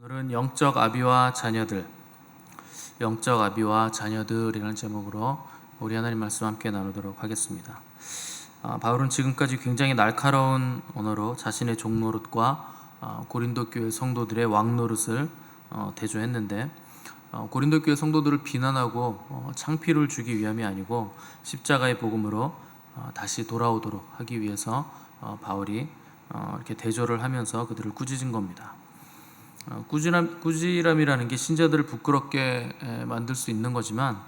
오늘은 영적 아비와 자녀들, 영적 아비와 자녀들이라는 제목으로 우리 하나님 말씀 함께 나누도록 하겠습니다. 바울은 지금까지 굉장히 날카로운 언어로 자신의 종노릇과 고린도 교회 성도들의 왕노릇을 대조했는데, 고린도 교회 성도들을 비난하고 창피를 주기 위함이 아니고 십자가의 복음으로 다시 돌아오도록 하기 위해서 바울이 이렇게 대조를 하면서 그들을 꾸짖은 겁니다. 꾸지람이라는 게 신자들을 부끄럽게 만들 수 있는 거지만,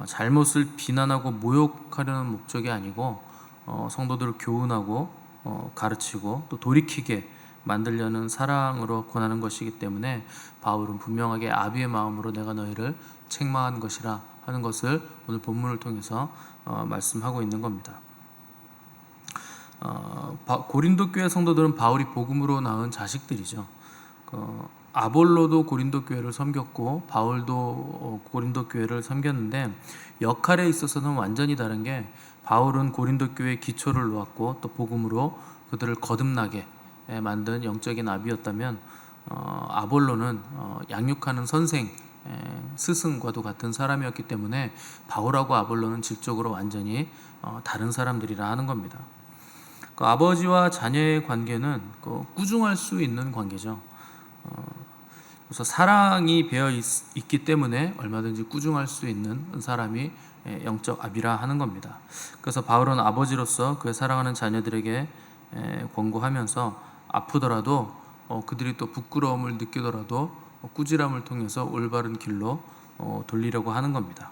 잘못을 비난하고 모욕하려는 목적이 아니고 성도들을 교훈하고 가르치고 또 돌이키게 만들려는 사랑으로 권하는 것이기 때문에 바울은 분명하게 아비의 마음으로 내가 너희를 책망한 것이라 하는 것을 오늘 본문을 통해서 말씀하고 있는 겁니다. 고린도 교회 성도들은 바울이 복음으로 낳은 자식들이죠. 아볼로도 고린도 교회를 섬겼고 바울도 고린도 교회를 섬겼는데, 역할에 있어서는 완전히 다른 게, 바울은 고린도 교회의 기초를 놓았고 또 복음으로 그들을 거듭나게 만든 영적인 아비였다면, 아볼로는 양육하는 선생, 스승과도 같은 사람이었기 때문에 바울하고 아볼로는 질적으로 완전히 다른 사람들이라 하는 겁니다. 아버지와 자녀의 관계는 꾸중할 수 있는 관계죠. 그래서 사랑이 배어 있기 때문에 얼마든지 꾸중할 수 있는 사람이 영적 아비라 하는 겁니다. 그래서 바울은 아버지로서 그의 사랑하는 자녀들에게 권고하면서 아프더라도 그들이 또 부끄러움을 느끼더라도 꾸지람을 통해서 올바른 길로 돌리려고 하는 겁니다.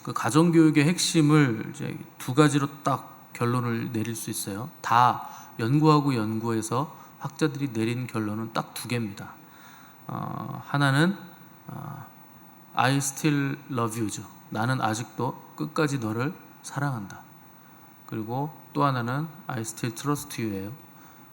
그 가정교육의 핵심을 이제 두 가지로 딱 결론을 내릴 수 있어요. 다 연구해서 학자들이 내린 결론은 딱 두 개입니다. 하나는 I still love you죠. 나는 아직도 끝까지 너를 사랑한다. 그리고 또 하나는 I still trust you예요.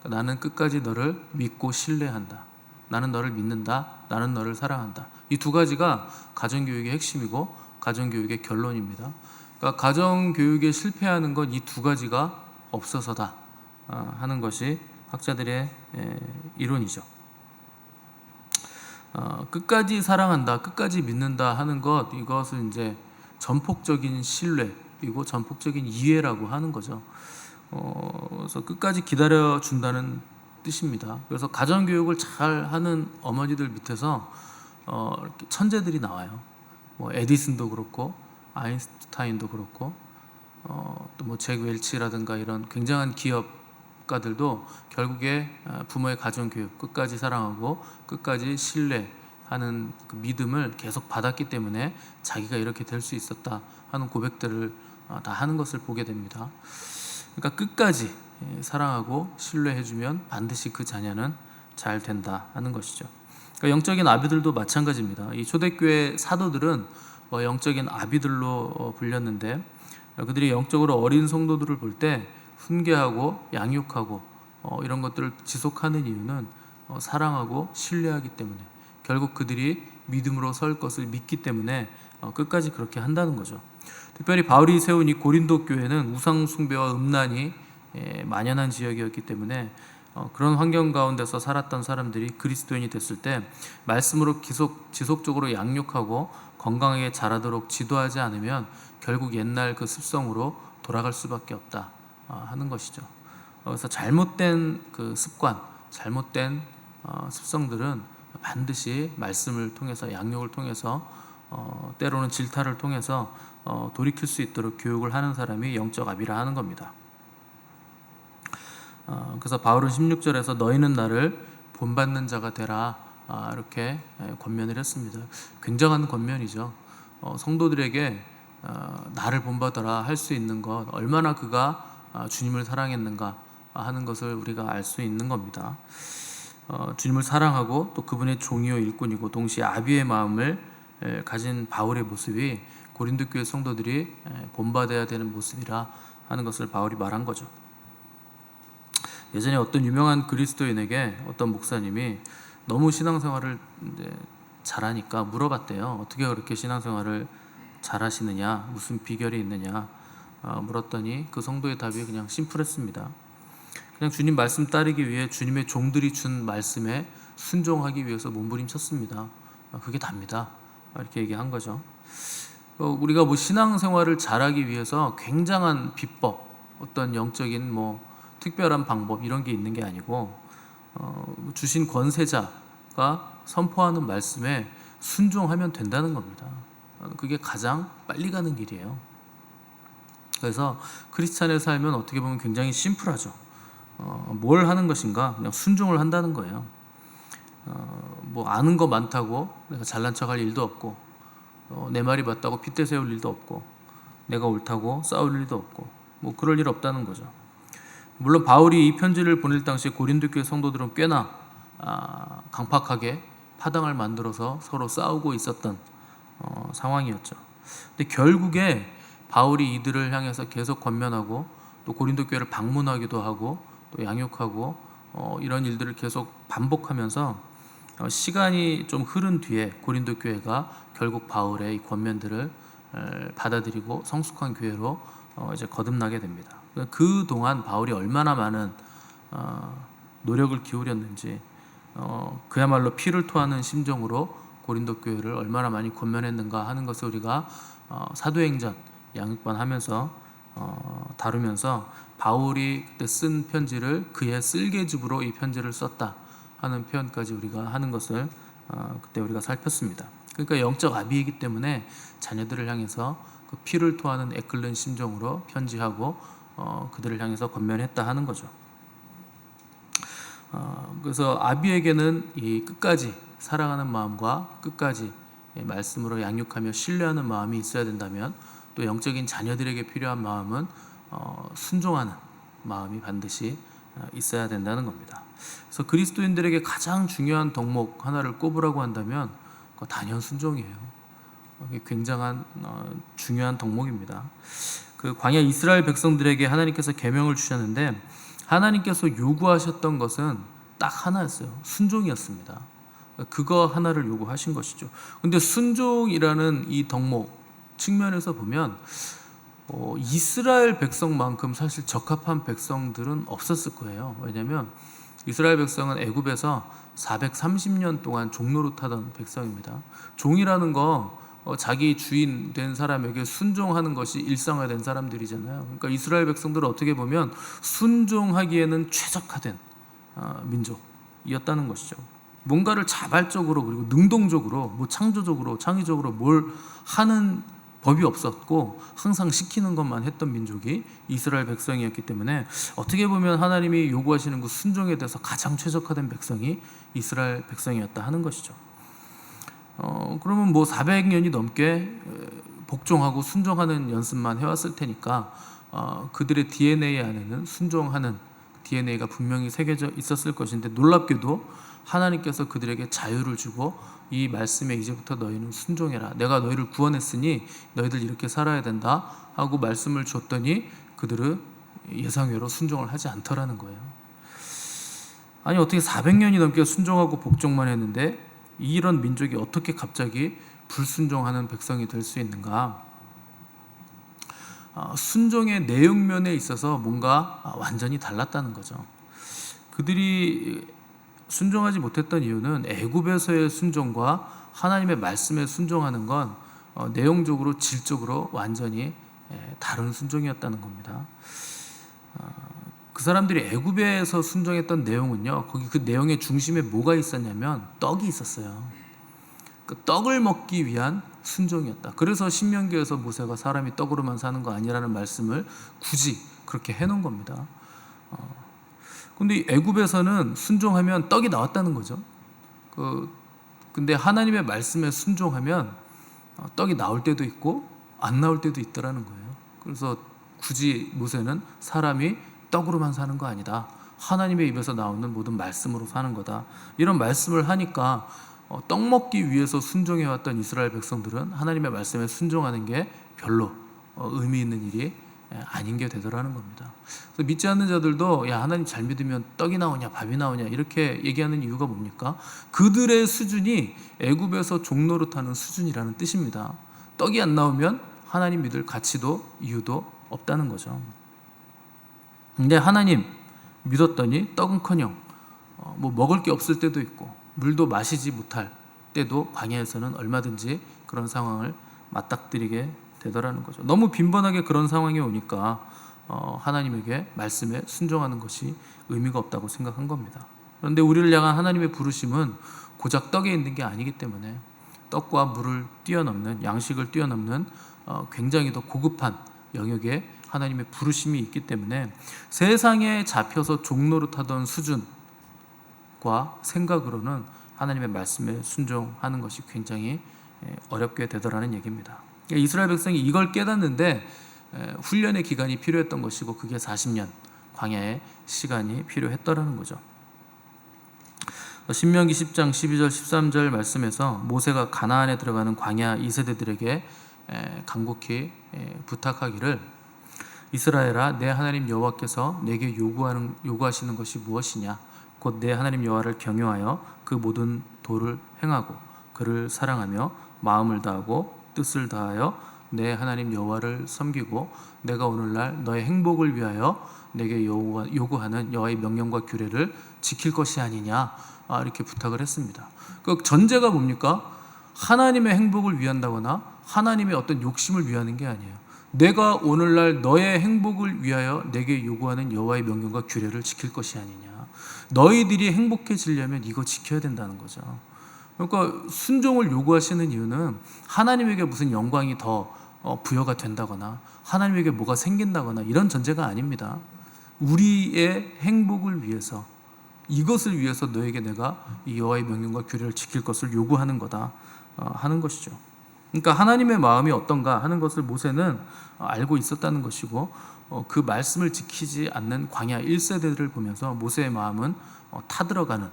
나는 끝까지 너를 믿고 신뢰한다. 나는 너를 믿는다. 나는 너를 사랑한다. 이 두 가지가 가정교육의 핵심이고 가정교육의 결론입니다. 그러니까 가정교육에 실패하는 건 이 두 가지가 없어서다 하는 것이 학자들의 이론이죠. 끝까지 사랑한다, 끝까지 믿는다 하는 것, 이것은 이제 전폭적인 신뢰이고 전폭적인 이해라고 하는 거죠. 그래서 끝까지 기다려 준다는 뜻입니다. 그래서 가정교육을 잘 하는 어머니들 밑에서 천재들이 나와요. 에디슨도 그렇고 아인슈타인도 그렇고 또 잭 웰치라든가 이런 굉장한 기업가들도 결국에 부모의 가정교육, 끝까지 사랑하고 끝까지 신뢰하는 그 믿음을 계속 받았기 때문에 자기가 이렇게 될 수 있었다 하는 고백들을 다 하는 것을 보게 됩니다. 그러니까 끝까지 사랑하고 신뢰해주면 반드시 그 자녀는 잘 된다 하는 것이죠. 그러니까 영적인 아비들도 마찬가지입니다. 이 초대교회 사도들은 영적인 아비들로 불렸는데, 그들이 영적으로 어린 성도들을 볼 때 훈계하고 양육하고 이런 것들을 지속하는 이유는 사랑하고 신뢰하기 때문에, 결국 그들이 믿음으로 설 것을 믿기 때문에 끝까지 그렇게 한다는 거죠. 특별히 바울이 세운 이 고린도 교회는 우상 숭배와 음란이 만연한 지역이었기 때문에 그런 환경 가운데서 살았던 사람들이 그리스도인이 됐을 때 말씀으로 지속적으로 양육하고 건강하게 자라도록 지도하지 않으면 결국 옛날 그 습성으로 돌아갈 수밖에 없다 하는 것이죠. 그래서 잘못된 그 습관, 잘못된 습성들은 반드시 말씀을 통해서, 양육을 통해서, 때로는 질타를 통해서 돌이킬 수 있도록 교육을 하는 사람이 영적 아비라 하는 겁니다. 그래서 바울은 16절에서 너희는 나를 본받는 자가 되라 이렇게 권면을 했습니다. 굉장한 권면이죠. 성도들에게 나를 본받아라 할 수 있는 것, 얼마나 그가 주님을 사랑했는가 하는 것을 우리가 알 수 있는 겁니다. 주님을 사랑하고 또 그분의 종이요 일꾼이고 동시에 아비의 마음을 가진 바울의 모습이 고린도 교회 성도들이 본받아야 되는 모습이라 하는 것을 바울이 말한 거죠. 예전에 어떤 유명한 그리스도인에게 어떤 목사님이 너무 신앙생활을 잘하니까 물어봤대요. 어떻게 그렇게 신앙생활을 잘하시느냐, 무슨 비결이 있느냐 물었더니 그 성도의 답이 그냥 심플했습니다. 그냥 주님 말씀 따르기 위해 주님의 종들이 준 말씀에 순종하기 위해서 몸부림쳤습니다. 그게 답니다. 이렇게 얘기한 거죠. 우리가 뭐 신앙생활을 잘하기 위해서 굉장한 비법, 어떤 영적인 뭐 특별한 방법 이런 게 있는 게 아니고 주신 권세자가 선포하는 말씀에 순종하면 된다는 겁니다. 그게 가장 빨리 가는 길이에요. 그래서 크리스찬의 삶은 어떻게 보면 굉장히 심플하죠. 뭘 하는 것인가? 그냥 순종을 한다는 거예요. 뭐 아는 거 많다고 내가 잘난 척할 일도 없고, 내 말이 맞다고 핏대 세울 일도 없고, 내가 옳다고 싸울 일도 없고, 뭐 그럴 일 없다는 거죠. 물론 바울이 이 편지를 보낼 당시 고린도 교회 성도들은 꽤나 강팍하게 파당을 만들어서 서로 싸우고 있었던 상황이었죠. 근데 결국에 바울이 이들을 향해서 계속 권면하고 또 고린도 교회를 방문하기도 하고 또 양육하고 이런 일들을 계속 반복하면서 시간이 좀 흐른 뒤에 고린도 교회가 결국 바울의 이 권면들을 받아들이고 성숙한 교회로 이제 거듭나게 됩니다. 그 동안 바울이 얼마나 많은 노력을 기울였는지, 그야말로 피를 토하는 심정으로 고린도 교회를 얼마나 많이 권면했는가 하는 것을 우리가 사도행전 양육반 하면서 다루면서 바울이 그때 쓴 편지를 그의 쓸개즙으로 이 편지를 썼다 하는 표현까지 우리가 하는 것을 그때 우리가 살폈습니다. 그러니까 영적 아비이기 때문에 자녀들을 향해서 그 피를 토하는 애끓는 심정으로 편지하고 그들을 향해서 권면했다 하는 거죠. 그래서 아비에게는 이 끝까지 사랑하는 마음과 끝까지 말씀으로 양육하며 신뢰하는 마음이 있어야 된다면, 또 영적인 자녀들에게 필요한 마음은 순종하는 마음이 반드시 있어야 된다는 겁니다. 그래서 그리스도인들에게 가장 중요한 덕목 하나를 꼽으라고 한다면 단연 순종이에요. 이게 굉장한 중요한 덕목입니다. 그 광야 이스라엘 백성들에게 하나님께서 계명을 주셨는데 하나님께서 요구하셨던 것은 딱 하나였어요. 순종이었습니다. 그거 하나를 요구하신 것이죠. 근데 순종이라는 이 덕목 측면에서 보면 이스라엘 백성만큼 사실 적합한 백성들은 없었을 거예요. 왜냐하면 이스라엘 백성은 애굽에서 430년 동안 종노릇하던 백성입니다. 종이라는 거 자기 주인 된 사람에게 순종하는 것이 일상화된 사람들이잖아요. 그러니까 이스라엘 백성들은 어떻게 보면 순종하기에는 최적화된 민족이었다는 것이죠. 뭔가를 자발적으로 그리고 능동적으로 뭐 창의적으로 뭘 하는 법이 없었고 항상 시키는 것만 했던 민족이 이스라엘 백성이었기 때문에 어떻게 보면 하나님이 요구하시는 그 순종에 대해서 가장 최적화된 백성이 이스라엘 백성이었다 하는 것이죠. 그러면 뭐 400년이 넘게 복종하고 순종하는 연습만 해왔을 테니까 그들의 DNA 안에는 순종하는 DNA가 분명히 새겨져 있었을 것인데, 놀랍게도 하나님께서 그들에게 자유를 주고 이 말씀에 이제부터 너희는 순종해라, 내가 너희를 구원했으니 너희들 이렇게 살아야 된다 하고 말씀을 줬더니 그들은 예상외로 순종을 하지 않더라는 거예요. 아니 어떻게 400년이 넘게 순종하고 복종만 했는데 이런 민족이 어떻게 갑자기 불순종하는 백성이 될 수 있는가? 순종의 내용면에 있어서 뭔가 완전히 달랐다는 거죠. 그들이 순종하지 못했던 이유는 애굽에서의 순종과 하나님의 말씀에 순종하는 건 내용적으로 질적으로 완전히 다른 순종이었다는 겁니다. 그 사람들이 애굽에서 순종했던 내용은요, 거기 그 내용의 중심에 뭐가 있었냐면 떡이 있었어요. 그 떡을 먹기 위한 순종이었다. 그래서 신명기에서 모세가 사람이 떡으로만 사는 거 아니라는 말씀을 굳이 그렇게 해놓은 겁니다. 근데 애굽에서는 순종하면 떡이 나왔다는 거죠. 근데 하나님의 말씀에 순종하면 떡이 나올 때도 있고 안 나올 때도 있더라는 거예요. 그래서 굳이 모세는 사람이 떡으로만 사는 거 아니다, 하나님의 입에서 나오는 모든 말씀으로 사는 거다, 이런 말씀을 하니까 떡 먹기 위해서 순종해왔던 이스라엘 백성들은 하나님의 말씀에 순종하는 게 별로 의미 있는 일이 아닌 게 되더라는 겁니다. 그래서 믿지 않는 자들도 야 하나님 잘 믿으면 떡이 나오냐 밥이 나오냐 이렇게 얘기하는 이유가 뭡니까? 그들의 수준이 애굽에서 종노릇하는 수준이라는 뜻입니다. 떡이 안 나오면 하나님 믿을 가치도 이유도 없다는 거죠. 근데 하나님 믿었더니 떡은커녕 뭐 먹을 게 없을 때도 있고 물도 마시지 못할 때도 광야에서는 얼마든지 그런 상황을 맞닥뜨리게 되더라는 거죠. 너무 빈번하게 그런 상황이 오니까 하나님에게 말씀에 순종하는 것이 의미가 없다고 생각한 겁니다. 그런데 우리를 향한 하나님의 부르심은 고작 떡에 있는 게 아니기 때문에 떡과 물을 뛰어넘는, 양식을 뛰어넘는 굉장히 더 고급한 영역에 하나님의 부르심이 있기 때문에 세상에 잡혀서 종노릇하던 수준과 생각으로는 하나님의 말씀에 순종하는 것이 굉장히 어렵게 되더라는 얘기입니다. 이스라엘 백성이 이걸 깨닫는데 훈련의 기간이 필요했던 것이고, 그게 40년 광야의 시간이 필요했더라는 거죠. 신명기 10장 12절 13절 말씀에서 모세가 가나안에 들어가는 광야 2세대들에게 간곡히 부탁하기를, 이스라엘아, 내 하나님 여호와께서 내게 요구하시는 것이 무엇이냐? 곧 내 하나님 여호와를 경외하여 그 모든 도를 행하고 그를 사랑하며 마음을 다하고 뜻을 다하여 내 하나님 여호와를 섬기고 내가 오늘날 너의 행복을 위하여 내게 요구하는 여호와의 명령과 규례를 지킬 것이 아니냐, 이렇게 부탁을 했습니다. 그 전제가 뭡니까? 하나님의 행복을 위한다거나 하나님의 어떤 욕심을 위하는 게 아니에요. 내가 오늘날 너의 행복을 위하여 내게 요구하는 여호와의 명령과 규례를 지킬 것이 아니냐. 너희들이 행복해지려면 이거 지켜야 된다는 거죠. 그러니까 순종을 요구하시는 이유는 하나님에게 무슨 영광이 더 부여가 된다거나 하나님에게 뭐가 생긴다거나 이런 전제가 아닙니다. 우리의 행복을 위해서, 이것을 위해서 너에게 내가 이 여호와의 명령과 규례를 지킬 것을 요구하는 거다 하는 것이죠. 그러니까 하나님의 마음이 어떤가 하는 것을 모세는 알고 있었다는 것이고, 그 말씀을 지키지 않는 광야 1세대들을 보면서 모세의 마음은 타들어가는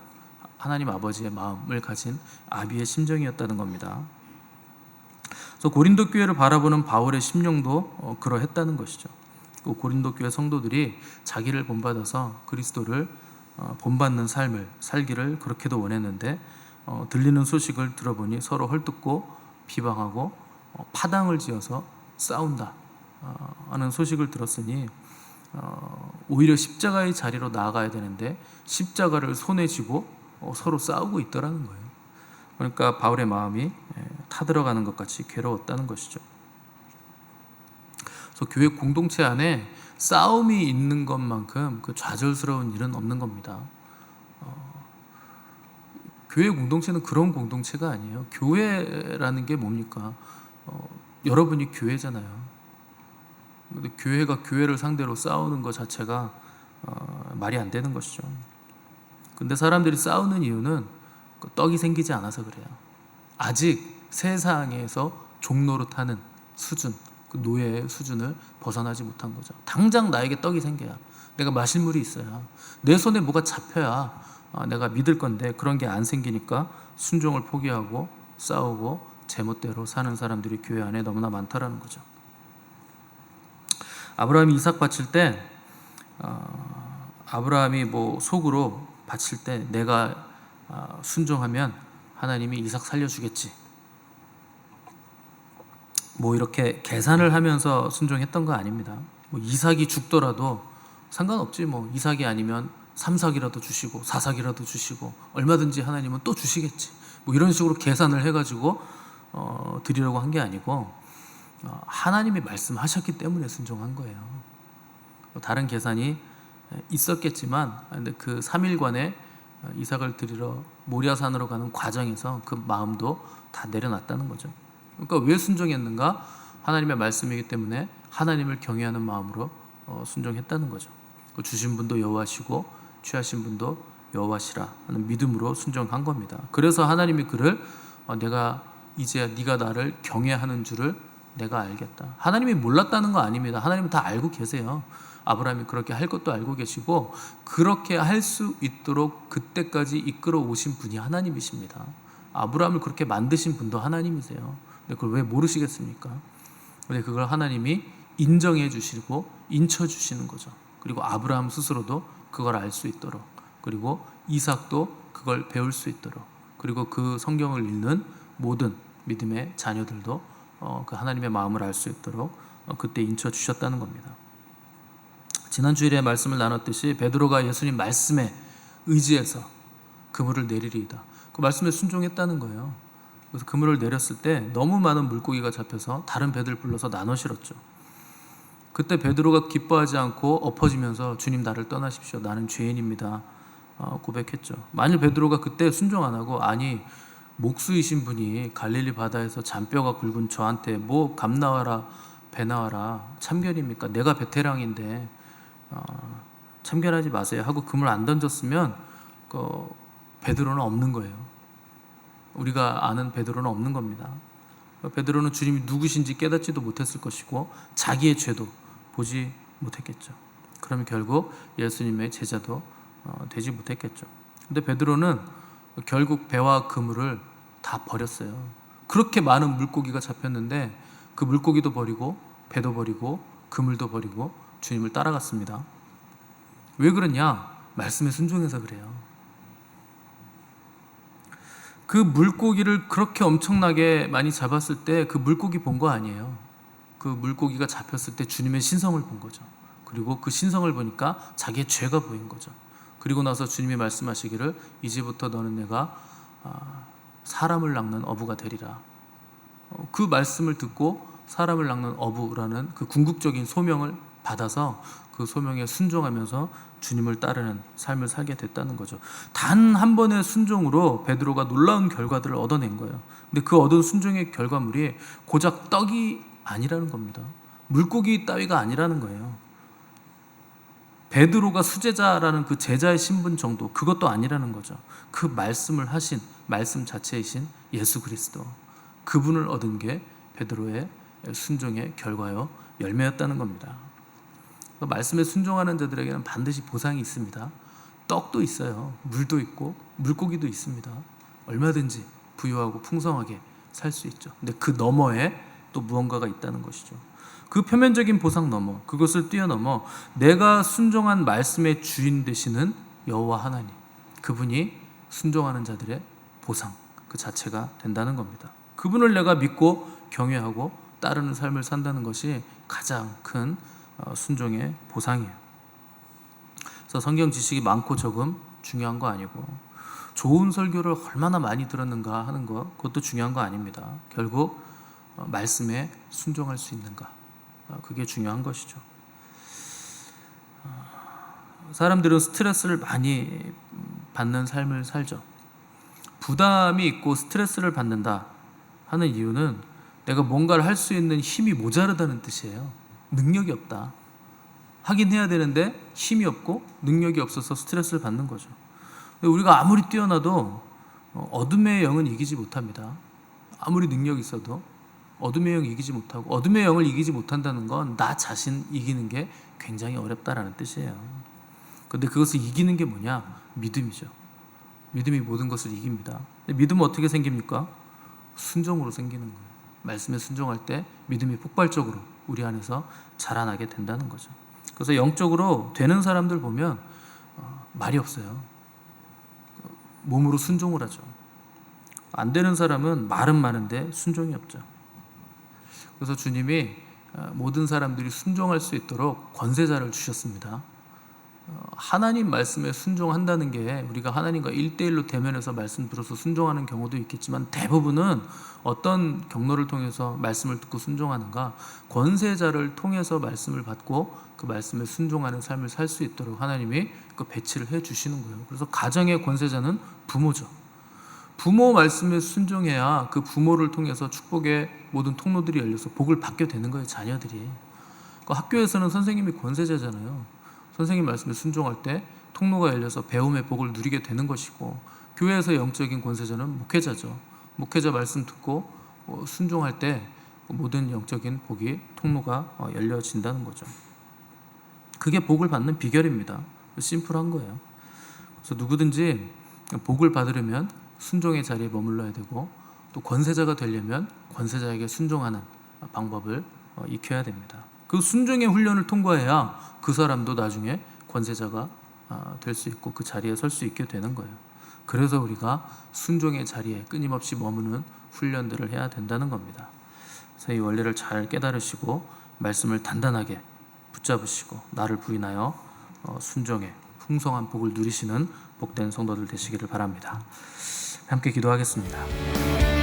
하나님 아버지의 마음을 가진 아비의 심정이었다는 겁니다. 그래서 고린도 교회를 바라보는 바울의 심령도 그러했다는 것이죠. 고린도 교회 성도들이 자기를 본받아서 그리스도를 본받는 삶을 살기를 그렇게도 원했는데, 들리는 소식을 들어보니 서로 헐뜯고 비방하고 파당을 지어서 싸운다 하는 소식을 들었으니 오히려 십자가의 자리로 나아가야 되는데 십자가를 손에 쥐고 서로 싸우고 있더라는 거예요. 그러니까 바울의 마음이 타들어가는 것 같이 괴로웠다는 것이죠. 그래서 교회 공동체 안에 싸움이 있는 것만큼 그 좌절스러운 일은 없는 겁니다. 교회 공동체는 그런 공동체가 아니에요. 교회라는 게 뭡니까? 여러분이 교회잖아요. 근데 교회가 교회를 상대로 싸우는 것 자체가 말이 안 되는 것이죠. 근데 사람들이 싸우는 이유는 떡이 생기지 않아서 그래요. 아직 세상에서 종노릇하는 수준, 그 노예의 수준을 벗어나지 못한 거죠. 당장 나에게 떡이 생겨야, 내가 마실 물이 있어야, 내 손에 뭐가 잡혀야 내가 믿을 건데, 그런 게 안 생기니까 순종을 포기하고 싸우고 제멋대로 사는 사람들이 교회 안에 너무나 많다라는 거죠. 아브라함이 이삭 바칠 때 아브라함이 속으로 바칠 때 내가 순종하면 하나님이 이삭 살려주겠지, 이렇게 계산을 하면서 순종했던 거 아닙니다. 이삭이 죽더라도 상관없지, 이삭이 아니면 3삭이라도 주시고 4삭이라도 주시고 얼마든지 하나님은 또 주시겠지, 이런 식으로 계산을 해가지고 드리려고 한 게 아니고 하나님이 말씀하셨기 때문에 순종한 거예요. 다른 계산이 있었겠지만, 근데 그 3일간의 이삭을 드리러 모리아산으로 가는 과정에서 그 마음도 다 내려놨다는 거죠. 그러니까 왜 순종했는가? 하나님의 말씀이기 때문에 하나님을 경외하는 마음으로 순종했다는 거죠. 주신 분도 여호와시고 취하신 분도 여호와시라 하는 믿음으로 순종한 겁니다. 그래서 하나님이 그를 내가 이제 네가 나를 경외하는 줄을 내가 알겠다. 하나님이 몰랐다는 거 아닙니다. 하나님은 다 알고 계세요. 아브라함이 그렇게 할 것도 알고 계시고, 그렇게 할 수 있도록 그때까지 이끌어 오신 분이 하나님이십니다. 아브라함을 그렇게 만드신 분도 하나님이세요. 근데 그걸 왜 모르시겠습니까? 근데 그걸 하나님이 인정해 주시고 인쳐 주시는 거죠. 그리고 아브라함 스스로도 그걸 알 수 있도록, 그리고 이삭도 그걸 배울 수 있도록, 그리고 그 성경을 읽는 모든 믿음의 자녀들도 그 하나님의 마음을 알 수 있도록 그때 인쳐 주셨다는 겁니다. 지난 주일에 말씀을 나눴듯이 베드로가 예수님 말씀에 의지해서 그물을 내리리이다. 그 말씀에 순종했다는 거예요. 그래서 그물을 내렸을 때 너무 많은 물고기가 잡혀서 다른 배들 불러서 나눠 실었죠. 그때 베드로가 기뻐하지 않고 엎어지면서 주님 나를 떠나십시오. 나는 죄인입니다. 고백했죠. 만일 베드로가 그때 순종 안 하고 아니 목수이신 분이 갈릴리 바다에서 잔뼈가 굵은 저한테 뭐 감 나와라 배 나와라 참견입니까? 내가 베테랑인데 참견하지 마세요 하고 그물 안 던졌으면 베드로는 없는 거예요. 우리가 아는 베드로는 없는 겁니다. 베드로는 주님이 누구신지 깨닫지도 못했을 것이고 자기의 죄도 보지 못했겠죠. 그러면 결국 예수님의 제자도 되지 못했겠죠. 근데 베드로는 결국 배와 그물을 다 버렸어요. 그렇게 많은 물고기가 잡혔는데 그 물고기도 버리고 배도 버리고 그물도 버리고 주님을 따라갔습니다. 왜 그러냐? 말씀에 순종해서 그래요. 그 물고기를 그렇게 엄청나게 많이 잡았을 때 그 물고기 본 거 아니에요. 그 물고기가 잡혔을 때 주님의 신성을 본 거죠. 그리고 그 신성을 보니까 자기의 죄가 보인 거죠. 그리고 나서 주님이 말씀하시기를 이제부터 너는 내가 사람을 낚는 어부가 되리라. 그 말씀을 듣고 사람을 낚는 어부라는 그 궁극적인 소명을 받아서 그 소명에 순종하면서 주님을 따르는 삶을 살게 됐다는 거죠. 단 한 번의 순종으로 베드로가 놀라운 결과들을 얻어낸 거예요. 근데 그 얻은 순종의 결과물이 고작 떡이 아니라는 겁니다. 물고기 따위가 아니라는 거예요. 베드로가 수제자라는 그 제자의 신분 정도, 그것도 아니라는 거죠. 그 말씀을 하신 말씀 자체이신 예수 그리스도, 그분을 얻은 게 베드로의 순종의 결과요 열매였다는 겁니다. 말씀에 순종하는 자들에게는 반드시 보상이 있습니다. 떡도 있어요. 물도 있고 물고기도 있습니다. 얼마든지 부유하고 풍성하게 살 수 있죠. 근데 그 너머에 또 무언가가 있다는 것이죠. 그 표면적인 보상 너머, 그것을 뛰어넘어 내가 순종한 말씀의 주인 되시는 여호와 하나님, 그분이 순종하는 자들의 보상 그 자체가 된다는 겁니다. 그분을 내가 믿고 경외하고 따르는 삶을 산다는 것이 가장 큰 순종의 보상이에요. 그래서 성경 지식이 많고 적음 중요한 거 아니고 좋은 설교를 얼마나 많이 들었는가 하는 거, 그것도 중요한 거 아닙니다. 결국 말씀에 순종할 수 있는가, 그게 중요한 것이죠. 사람들은 스트레스를 많이 받는 삶을 살죠. 부담이 있고 스트레스를 받는다 하는 이유는 내가 뭔가를 할 수 있는 힘이 모자르다는 뜻이에요. 능력이 없다. 하긴 해야 되는데 힘이 없고 능력이 없어서 스트레스를 받는 거죠. 우리가 아무리 뛰어나도 어둠의 영은 이기지 못합니다. 아무리 능력이 있어도 어둠의 영을 이기지 못하고, 어둠의 영을 이기지 못한다는 건 나 자신 이기는 게 굉장히 어렵다라는 뜻이에요. 그런데 그것을 이기는 게 뭐냐? 믿음이죠. 믿음이 모든 것을 이깁니다. 근데 믿음은 어떻게 생깁니까? 순종으로 생기는 거예요. 말씀에 순종할 때 믿음이 폭발적으로 우리 안에서 자라나게 된다는 거죠. 그래서 영적으로 되는 사람들 보면 말이 없어요. 몸으로 순종을 하죠. 안 되는 사람은 말은 많은데 순종이 없죠. 그래서 주님이 모든 사람들이 순종할 수 있도록 권세자를 주셨습니다. 하나님 말씀에 순종한다는 게 우리가 하나님과 1대1로 대면해서 말씀 들어서 순종하는 경우도 있겠지만 대부분은 어떤 경로를 통해서 말씀을 듣고 순종하는가? 권세자를 통해서 말씀을 받고 그 말씀에 순종하는 삶을 살 수 있도록 하나님이 그 배치를 해 주시는 거예요. 그래서 가정의 권세자는 부모죠. 부모 말씀에 순종해야 그 부모를 통해서 축복의 모든 통로들이 열려서 복을 받게 되는 거예요, 자녀들이. 학교에서는 선생님이 권세자잖아요. 선생님 말씀에 순종할 때 통로가 열려서 배움의 복을 누리게 되는 것이고, 교회에서 영적인 권세자는 목회자죠. 목회자 말씀 듣고 순종할 때 모든 영적인 복이 통로가 열려진다는 거죠. 그게 복을 받는 비결입니다. 심플한 거예요. 그래서 누구든지 복을 받으려면 순종의 자리에 머물러야 되고, 또 권세자가 되려면 권세자에게 순종하는 방법을 익혀야 됩니다. 그 순종의 훈련을 통과해야 그 사람도 나중에 권세자가 될 수 있고 그 자리에 설 수 있게 되는 거예요. 그래서 우리가 순종의 자리에 끊임없이 머무는 훈련들을 해야 된다는 겁니다. 그래서 이 원리를 잘 깨달으시고 말씀을 단단하게 붙잡으시고 나를 부인하여 순종의 풍성한 복을 누리시는 복된 성도들 되시기를 바랍니다. 함께 기도하겠습니다.